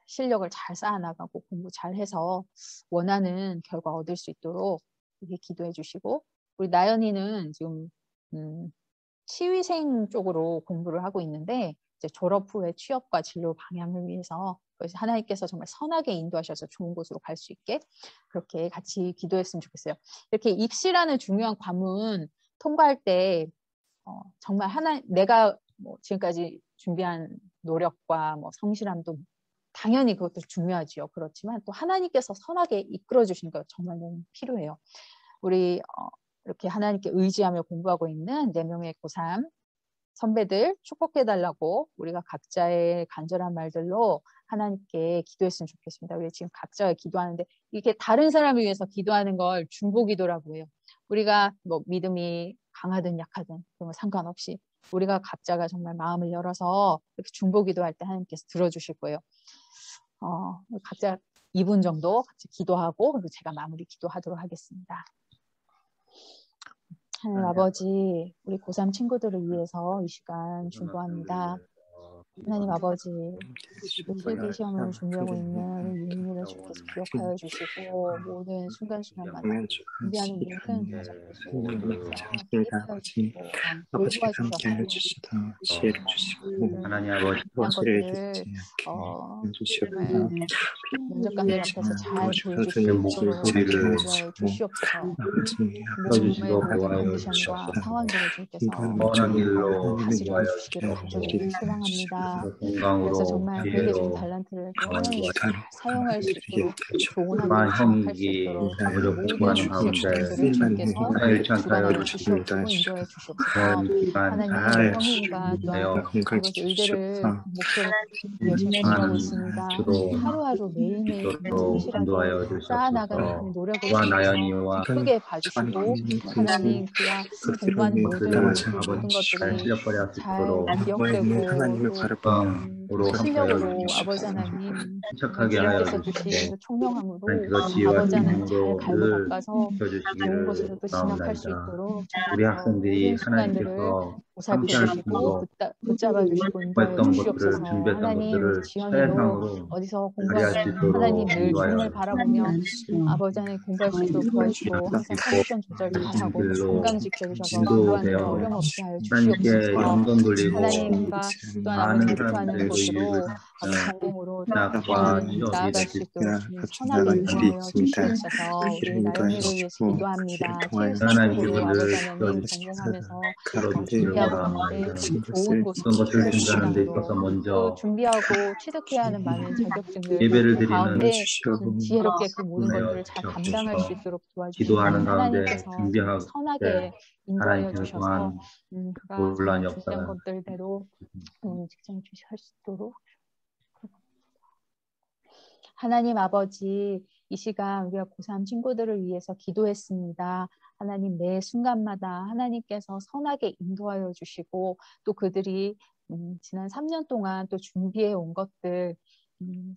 실력을 잘 쌓아나가고 공부 잘해서 원하는 결과 얻을 수 있도록 이렇게 기도해 주시고, 우리 나연이는 지금 치위생 쪽으로 공부를 하고 있는데 이제 졸업 후에 취업과 진로 방향을 위해서 하나님께서 정말 선하게 인도하셔서 좋은 곳으로 갈 수 있게 그렇게 같이 기도했으면 좋겠어요. 이렇게 입시라는 중요한 과문 통과할 때 정말 내가 뭐 지금까지 준비한 노력과 뭐 성실함도 당연히 그것도 중요하지요. 그렇지만 또 하나님께서 선하게 이끌어 주시는 거 정말 너무 필요해요. 우리 이렇게 하나님께 의지하며 공부하고 있는 4명의 고3 선배들 축복해달라고 우리가 각자의 간절한 말들로 하나님께 기도했으면 좋겠습니다. 우리 지금 각자가 기도하는데 이게 다른 사람을 위해서 기도하는 걸 중보기도라고 해요. 우리가 뭐 믿음이 강하든 약하든 그런 거 상관없이 우리가 각자가 정말 마음을 열어서 이렇게 중보기도할 때 하나님께서 들어주실 거예요. 각자 2분 정도 같이 기도하고 그리고 제가 마무리 기도하도록 하겠습니다. 하나님 아버지, 우리 고3 친구들을 위해서 이 시간 중보합니다. 하나님 아버지, 필기 시험을 준비하고 있는 유인이를 주께서 기억하여 주시고 모든 순간순간마다 준비하는 모든 아버지, 아버지께서 함께하여 주시다 지혜를 주시고 하나님 아버지 것을 잃지 않게 해주시옵소서. 면접관들 앞에서 잘 보여줄 수 주님 있도록 목소리를 인도하여 주시옵소서. 아버지, 정말 모든 도와주시옵소서. 컨디션과 상황들을 주께서 선한 길로 다스려 인도하여 주시기를 간절히 주시옵소서. 소망합니다. 그래서 건강으로 정말 그에게 준 지혜로 달란트를 강한 하나님께 잘 기타로 사용할 수 있도록 좋은 그러한 학교를 진학할 수 형기 있도록 부족한 모든 가운데 시험들을 주께서 일치 않게 하여 주관하여 주시고 주시옵시고 인도해 주시옵소서. 기간 하나님 잘 형인과 또한 아버지 의대를 목표로 열심히 공부하고 있습니다. 주로 하루하루 매일매일 정말 로 성실하게 인도하여 쌓아나가는 그 주시옵소서. 노력을 또한 주께서 나연이와 크게 봐주시고 하나님 그가 공부하는 모든 아버지 잘 것들이 실력발휘할 수 잘 있도록 기억되고 하나님을 또 건강으로 실력으로 주시옵소서. 아버지 하나님 침착하게 하여 주님께서 주신 주시고 그 총명함으로 그래서 지혜와 아버지 하나님 잘 힘으로 갈고 늘 닦아서 좋은 지켜주시기를 곳으로 또 진학할 수 바라옵나이다. 있도록 우리 주께서 학생들이 모든 순간들을 하나님께서 보살펴 함께할 수 주시고 있도록 붙잡아 주시고 인도하여 했던 주시옵소서. 것들을 준비했던 하나님 우리 것들을 지연이도 최상으로 어디서 발휘할 수 공부하든 하나님 있도록 늘 인도하여 주님을 바라보며 아버지 하나님 공부할 수 있도록 도와주시고 항상 컨디션 조절 잘하고 또 길로 건강 지켜주셔서 공부하는 데 인도되어 어려움 없게 하여 하나님께 주시옵소서. 영광 돌리고 하나님과 또한 아버지 많은 목표하는 사람들의 곳으로 유익을 아버지 전공으로 낙과 취업이 나아갈 될 수 수 있도록 주님 같이 선하게 나갈 길이 인도하여 있습니다. 주시옵소서. 그 우리 길을 나연이를 위해서 인도하시고 기도합니다. 길을 통하여 치유생 하나님 친구도 주시고 아버지 그분을 하나님 주시옵소서. 전공하면서 그들을 준비하고 끌어주시려고 있는데 하신 좋은 것을 곳으로 어떤 것을 주시옵소서. 준비하는 데 있어서 또 먼저 준비하고 취득해야 하는 많은 자격증들 예배를 그 드리는 가운데 주시옵소서. 지혜롭게 그 모든 은혜여 것들을 잘 감당할 수 주시옵소서. 있도록 도와주시고 기도하는 가운데 하나님께서 정말 준비할 선하게 때 인도하여 하나님께서 주셔서 또한 그가 놀란 정말 준비한 역사가 것들대로 직장 주시할 수 있도록 하나님 아버지 이 시간 우리가 고3 친구들을 위해서 기도했습니다. 하나님 매 순간마다 하나님께서 선하게 인도하여 주시고 또 그들이 지난 3년 동안 또 준비해 온 것들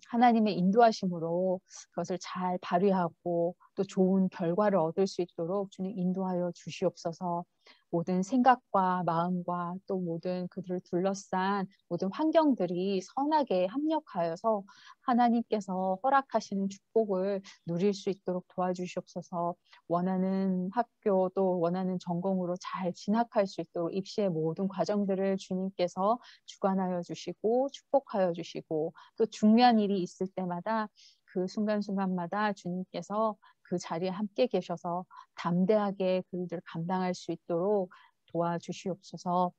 하나님의 인도하심으로 그것을 잘 발휘하고 또 좋은 결과를 얻을 수 있도록 주님 인도하여 주시옵소서. 모든 생각과 마음과 또 모든 그들을 둘러싼 모든 환경들이 선하게 합력하여서 하나님께서 허락하시는 축복을 누릴 수 있도록 도와주시옵소서. 원하는 학교 또 원하는 전공으로 잘 진학할 수 있도록 입시의 모든 과정들을 주님께서 주관하여 주시고 축복하여 주시고 또 중요한 일이 있을 때마다 그 순간순간마다 주님께서 그 자리에 함께 계셔서 담대하게 그 일들을 감당할 수 있도록 도와주시옵소서.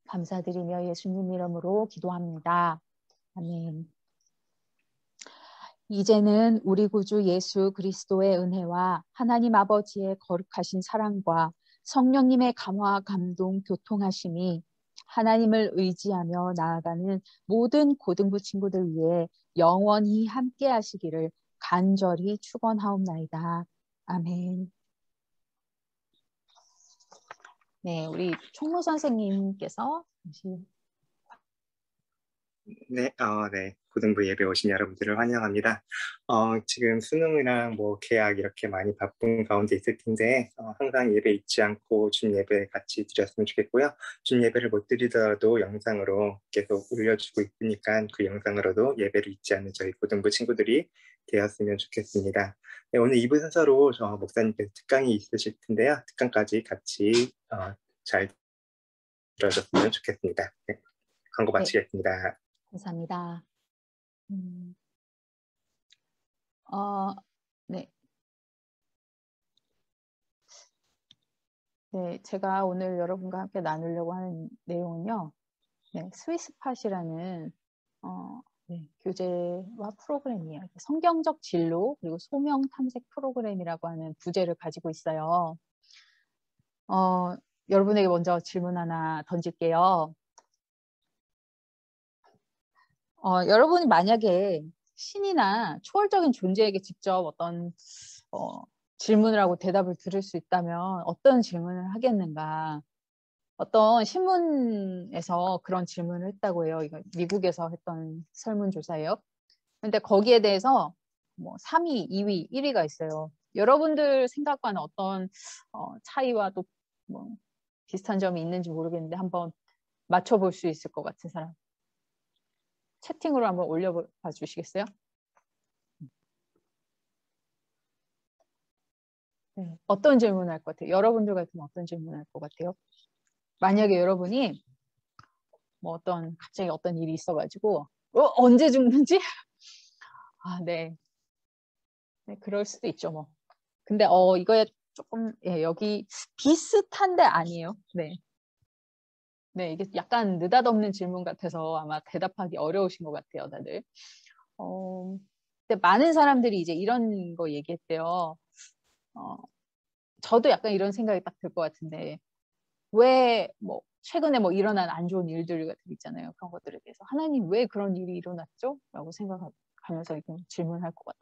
감사드리며 예수님 이름으로 기도합니다. 아멘. 이제는 우리 구주 예수 그리스도의 은혜와 하나님 아버지의 거룩하신 사랑과 성령님의 감화 감동 교통하심이 하나님을 의지하며 나아가는 모든 고등부 친구들 위해 영원히 함께 하시기를 간절히 축원하옵나이다. 아멘. 네, 우리 총무 선생님께서 네, 네. 고등부 예배 오신 여러분들을 환영합니다. 지금 수능이랑 뭐 계약 이렇게 많이 바쁜 가운데 있을 텐데 항상 예배 잊지 않고 준 예배 같이 드렸으면 좋겠고요. 준 예배를 못 드리더라도 영상으로 계속 올려주고 있으니까 그 영상으로도 예배를 잊지 않는 저희 고등부 친구들이 되었으면 좋겠습니다. 네, 오늘 2부 순서로 목사님께서 특강이 있으실 텐데요. 특강까지 같이 잘 들어줬으면 좋겠습니다. 네, 광고 네, 마치겠습니다. 감사합니다. 네. 네, 제가 오늘 여러분과 함께 나누려고 하는 내용은요. 네, 스위스팟이라는 네, 교재와 프로그램이에요. 성경적 진로 그리고 소명 탐색 프로그램이라고 하는 부제를 가지고 있어요. 여러분에게 먼저 질문 하나 던질게요. 여러분이 만약에 신이나 초월적인 존재에게 직접 어떤 질문을 하고 대답을 들을 수 있다면 어떤 질문을 하겠는가? 어떤 신문에서 그런 질문을 했다고 해요. 이거 미국에서 했던 설문조사예요. 근데 거기에 대해서 뭐 3위, 2위, 1위가 있어요. 여러분들 생각과는 어떤 차이와 또 뭐 비슷한 점이 있는지 모르겠는데 한번 맞춰볼 수 있을 것 같은 사람. 채팅으로 한번 올려봐 주시겠어요? 네. 어떤 질문을 할 것 같아요? 여러분들 같으면 어떤 질문을 할 것 같아요? 만약에 여러분이 뭐 갑자기 어떤 일이 있어가지고 언제 죽는지? 아, 네. 네, 그럴 수도 있죠, 뭐. 근데 이거에 조금 여기 비슷한데 아니에요. 네. 네, 이게 약간 느닷없는 질문 같아서 아마 대답하기 어려우신 것 같아요, 다들. 근데 많은 사람들이 이제 이런 거 얘기했대요. 저도 약간 이런 생각이 딱 들 것 같은데 왜 뭐 최근에 뭐 일어난 안 좋은 일들 같은 게 있잖아요. 그런 것들에 대해서 하나님 왜 그런 일이 일어났죠? 라고 생각하면서 이렇게 질문할 것 같아요.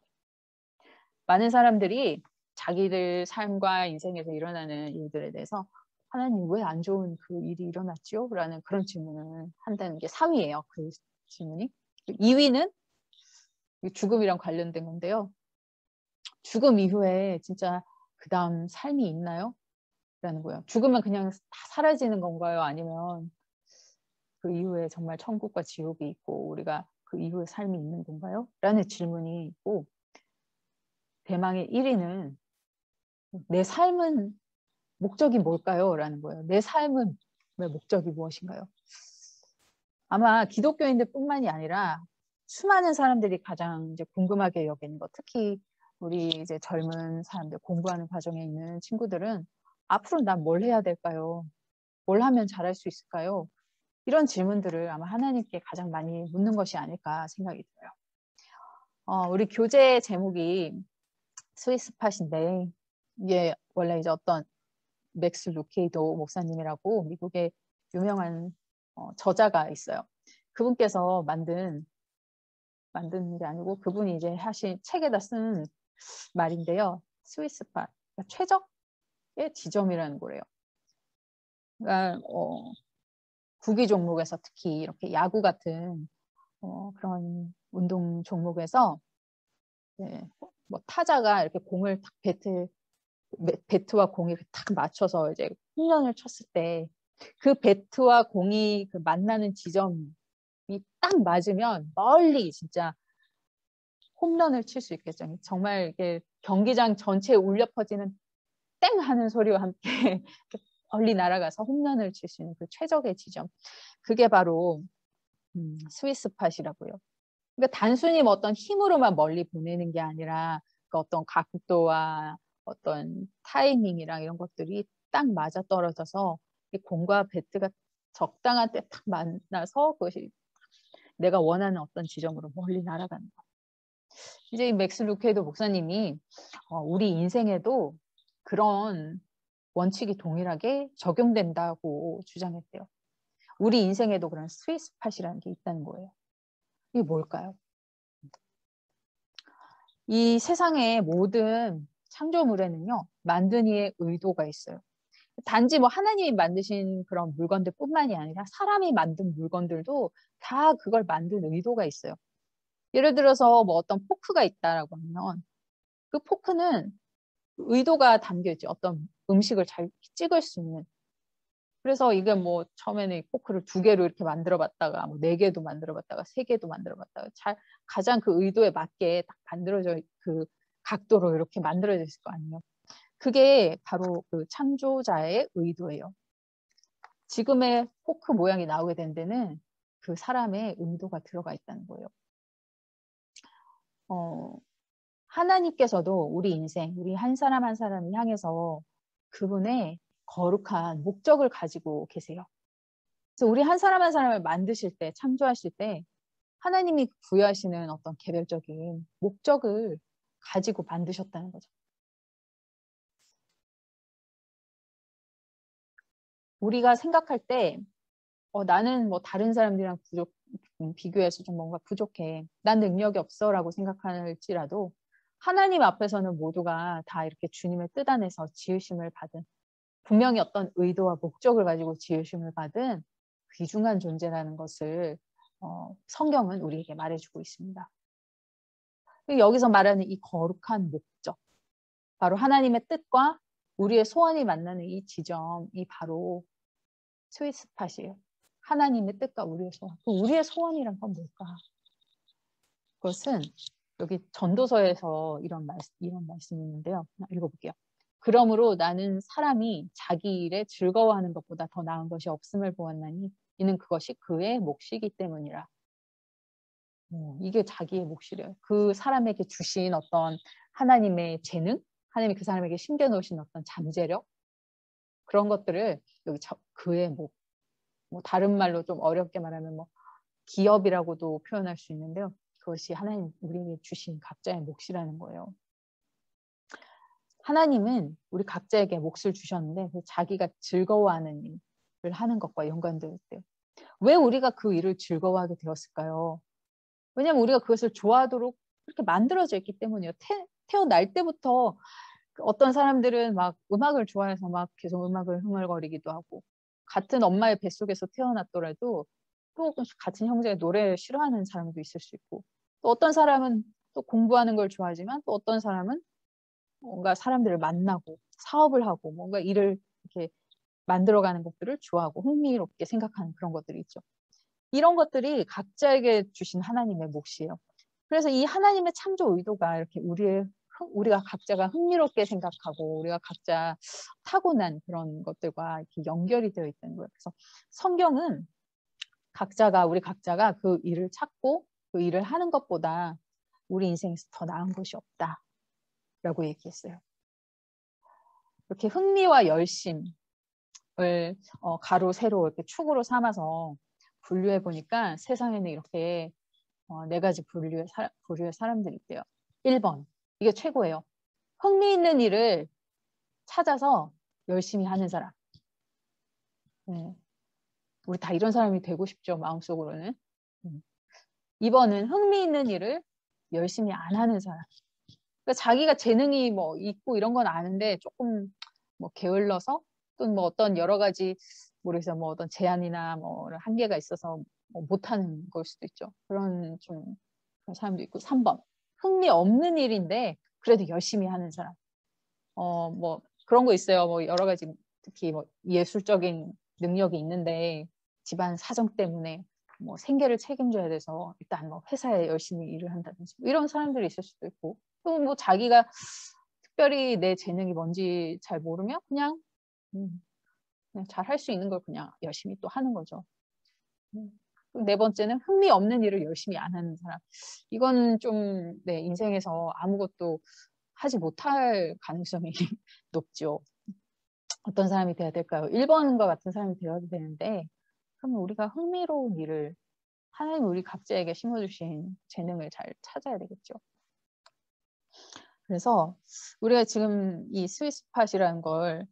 많은 사람들이 자기들 삶과 인생에서 일어나는 일들에 대해서 하나님 왜 안 좋은 그 일이 일어났죠? 라는 그런 질문을 한다는 게 4위예요. 그 질문이. 2위는 죽음이랑 관련된 건데요. 죽음 이후에 진짜 그 다음 삶이 있나요? 라는 거예요. 죽으면 그냥 다 사라지는 건가요? 아니면 그 이후에 정말 천국과 지옥이 있고 우리가 그 이후에 삶이 있는 건가요? 라는 질문이 있고 대망의 1위는 내 삶은 목적이 뭘까요? 라는 거예요. 내 삶은 왜 목적이 무엇인가요? 아마 기독교인들 뿐만이 아니라 수많은 사람들이 가장 이제 궁금하게 여기는 것, 특히 우리 이제 젊은 사람들 공부하는 과정에 있는 친구들은 앞으로 난 뭘 해야 될까요? 뭘 하면 잘할 수 있을까요? 이런 질문들을 아마 하나님께 가장 많이 묻는 것이 아닐까 생각이 들어요. 우리 교재 제목이 스위스팟인데 이게 원래 이제 어떤 맥스 루케이도 목사님이라고 미국의 유명한 저자가 있어요. 그분께서 만든 게 아니고 그분이 이제 하신 책에다 쓴 말인데요. 스위스팟, 그러니까 최적의 지점이라는 거래요. 그러니까 구기 종목에서 특히 이렇게 야구 같은 그런 운동 종목에서 네, 뭐 타자가 이렇게 공을 딱 배트와 공이 딱 맞춰서 이제 홈런을 쳤을 때 그 배트와 공이 그 만나는 지점이 딱 맞으면 멀리 진짜 홈런을 칠 수 있겠죠. 정말 이게 경기장 전체에 울려 퍼지는 땡 하는 소리와 함께 멀리 날아가서 홈런을 칠 수 있는 그 최적의 지점. 그게 바로 스위스팟이라고요. 그러니까 단순히 뭐 어떤 힘으로만 멀리 보내는 게 아니라 그 어떤 각도와 어떤 타이밍이랑 이런 것들이 딱 맞아 떨어져서 이 공과 배트가 적당한 때 딱 만나서 그것이 내가 원하는 어떤 지점으로 멀리 날아가는 거. 이제 이 맥스 루케이도 목사님이 우리 인생에도 그런 원칙이 동일하게 적용된다고 주장했대요. 우리 인생에도 그런 스위스팟이라는 게 있다는 거예요. 이게 뭘까요? 이 세상의 모든 창조물에는요, 만든 이의 의도가 있어요. 단지 뭐 하나님이 만드신 그런 물건들 뿐만이 아니라 사람이 만든 물건들도 다 그걸 만든 의도가 있어요. 예를 들어서 뭐 어떤 포크가 있다라고 하면 그 포크는 의도가 담겨 있죠. 어떤 음식을 잘 찍을 수 있는. 그래서 이게 뭐 처음에는 이 포크를 2개로 이렇게 만들어 봤다가 뭐 4개도 만들어 봤다가 3개도 만들어 봤다가 가장 그 의도에 맞게 딱 만들어져 그 각도로 이렇게 만들어져 있을 거 아니에요. 그게 바로 그 창조자의 의도예요. 지금의 포크 모양이 나오게 된 데는 그 사람의 의도가 들어가 있다는 거예요. 하나님께서도 우리 인생, 우리 한 사람 한 사람을 향해서 그분의 거룩한 목적을 가지고 계세요. 그래서 우리 한 사람 한 사람을 만드실 때, 창조하실 때 하나님이 부여하시는 어떤 개별적인 목적을 가지고 만드셨다는 거죠. 우리가 생각할 때 나는 뭐 다른 사람들이랑 비교해서 좀 뭔가 부족해. 난 능력이 없어 라고 생각할지라도 하나님 앞에서는 모두가 다 이렇게 주님의 뜻 안에서 지으심을 받은 분명히 어떤 의도와 목적을 가지고 지으심을 받은 귀중한 존재라는 것을 성경은 우리에게 말해주고 있습니다. 여기서 말하는 이 거룩한 목적, 바로 하나님의 뜻과 우리의 소원이 만나는 이 지점이 바로 스윗 스팟이에요. 하나님의 뜻과 우리의 소원. 우리의 소원이란 건 뭘까? 그것은 여기 전도서에서 이런 말씀이 있는데요. 읽어볼게요. 그러므로 나는 사람이 자기 일에 즐거워하는 것보다 더 나은 것이 없음을 보았나니 이는 그것이 그의 몫이기 때문이라. 이게 자기의 몫이래요. 그 사람에게 주신 어떤 하나님의 재능, 하나님이 그 사람에게 심겨놓으신 어떤 잠재력, 그런 것들을 여기 그의 몫, 뭐 다른 말로 좀 어렵게 말하면 뭐 기업이라고도 표현할 수 있는데요. 그것이 하나님 우리에게 주신 각자의 몫이라는 거예요. 하나님은 우리 각자에게 몫을 주셨는데 자기가 즐거워하는 일을 하는 것과 연관되어 있대요. 왜 우리가 그 일을 즐거워하게 되었을까요? 왜냐하면 우리가 그것을 좋아하도록 이렇게 만들어져 있기 때문이에요. 태어날 때부터 어떤 사람들은 막 음악을 좋아해서 막 계속 음악을 흥얼거리기도 하고 같은 엄마의 뱃속에서 태어났더라도 또 같은 형제의 노래를 싫어하는 사람도 있을 수 있고 또 어떤 사람은 또 공부하는 걸 좋아하지만 또 어떤 사람은 뭔가 사람들을 만나고 사업을 하고 뭔가 일을 이렇게 만들어가는 것들을 좋아하고 흥미롭게 생각하는 그런 것들이 있죠. 이런 것들이 각자에게 주신 하나님의 몫이에요. 그래서 이 하나님의 창조 의도가 이렇게 우리가 각자가 흥미롭게 생각하고 우리가 각자 타고난 그런 것들과 이렇게 연결이 되어 있다는 거예요. 그래서 성경은 우리 각자가 그 일을 찾고 그 일을 하는 것보다 우리 인생에서 더 나은 것이 없다라고 얘기했어요. 이렇게 흥미와 열심을 가로 세로 이렇게 축으로 삼아서 분류해 보니까 세상에는 이렇게 4가지 분류의 사람들이 있대요. 1번, 이게 최고예요. 흥미있는 일을 찾아서 열심히 하는 사람. 우리 다 이런 사람이 되고 싶죠, 마음속으로는. 2번은 흥미있는 일을 열심히 안 하는 사람. 그러니까 자기가 재능이 뭐 있고 이런 건 아는데 조금 뭐 게을러서 또는 뭐 어떤 여러 가지 모르겠어요. 뭐 어떤 제한이나 뭐 한계가 있어서 뭐 못하는 걸 수도 있죠. 그런 사람도 있고. 3번, 흥미 없는 일인데 그래도 열심히 하는 사람. 뭐 그런 거 있어요. 뭐 여러 가지 특히 뭐 예술적인 능력이 있는데 집안 사정 때문에 뭐 생계를 책임져야 돼서 일단 뭐 회사에 열심히 일을 한다든지 뭐 이런 사람들이 있을 수도 있고 또 뭐 자기가 특별히 내 재능이 뭔지 잘 모르면 그냥 잘 할 수 있는 걸 그냥 열심히 또 하는 거죠. 4번째는 흥미 없는 일을 열심히 안 하는 사람. 이건 좀 내 인생에서 아무것도 하지 못할 가능성이 높죠. 어떤 사람이 돼야 될까요? 1번과 같은 사람이 되어야 되는데 그러면 우리가 흥미로운 일을 하나님 우리 각자에게 심어주신 재능을 잘 찾아야 되겠죠. 그래서 우리가 지금 이 스윗스팟이라는 걸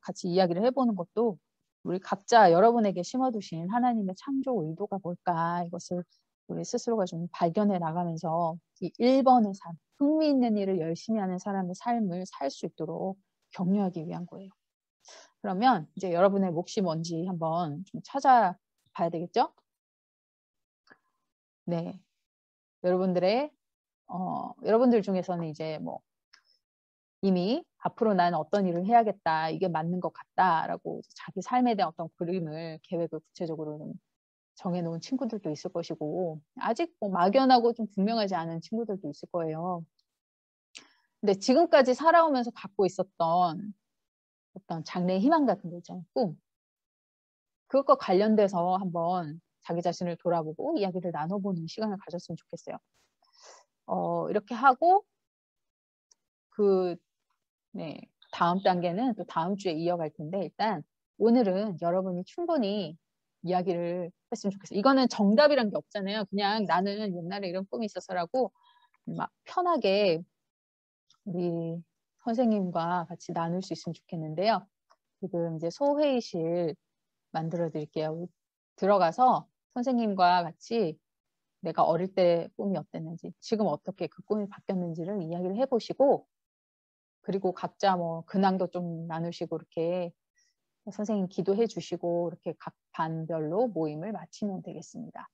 같이 이야기를 해보는 것도 우리 각자 여러분에게 심어두신 하나님의 창조 의도가 뭘까 이것을 우리 스스로가 좀 발견해 나가면서 이 1번의 삶, 흥미있는 일을 열심히 하는 사람의 삶을 살 수 있도록 격려하기 위한 거예요. 그러면 이제 여러분의 몫이 뭔지 한번 좀 찾아봐야 되겠죠? 네. 여러분들 중에서는 이제 뭐 이미 앞으로 난 어떤 일을 해야겠다, 이게 맞는 것 같다라고 자기 삶에 대한 어떤 그림을, 계획을 구체적으로 정해놓은 친구들도 있을 것이고, 아직 뭐 막연하고 좀 분명하지 않은 친구들도 있을 거예요. 근데 지금까지 살아오면서 갖고 있었던 어떤 장래의 희망 같은 거 있잖아요. 꿈. 그것과 관련돼서 한번 자기 자신을 돌아보고 이야기를 나눠보는 시간을 가졌으면 좋겠어요. 이렇게 하고 다음 단계는 또 다음 주에 이어갈 텐데, 일단 오늘은 여러분이 충분히 이야기를 했으면 좋겠어요. 이거는 정답이란 게 없잖아요. 그냥 나는 옛날에 이런 꿈이 있어서라고 막 편하게 우리 선생님과 같이 나눌 수 있으면 좋겠는데요. 지금 이제 소회의실 만들어 드릴게요. 들어가서 선생님과 같이 내가 어릴 때 꿈이 어땠는지, 지금 어떻게 그 꿈이 바뀌었는지를 이야기를 해보시고, 그리고 각자 뭐 근황도 좀 나누시고, 이렇게 선생님 기도해 주시고, 이렇게 각 반별로 모임을 마치면 되겠습니다.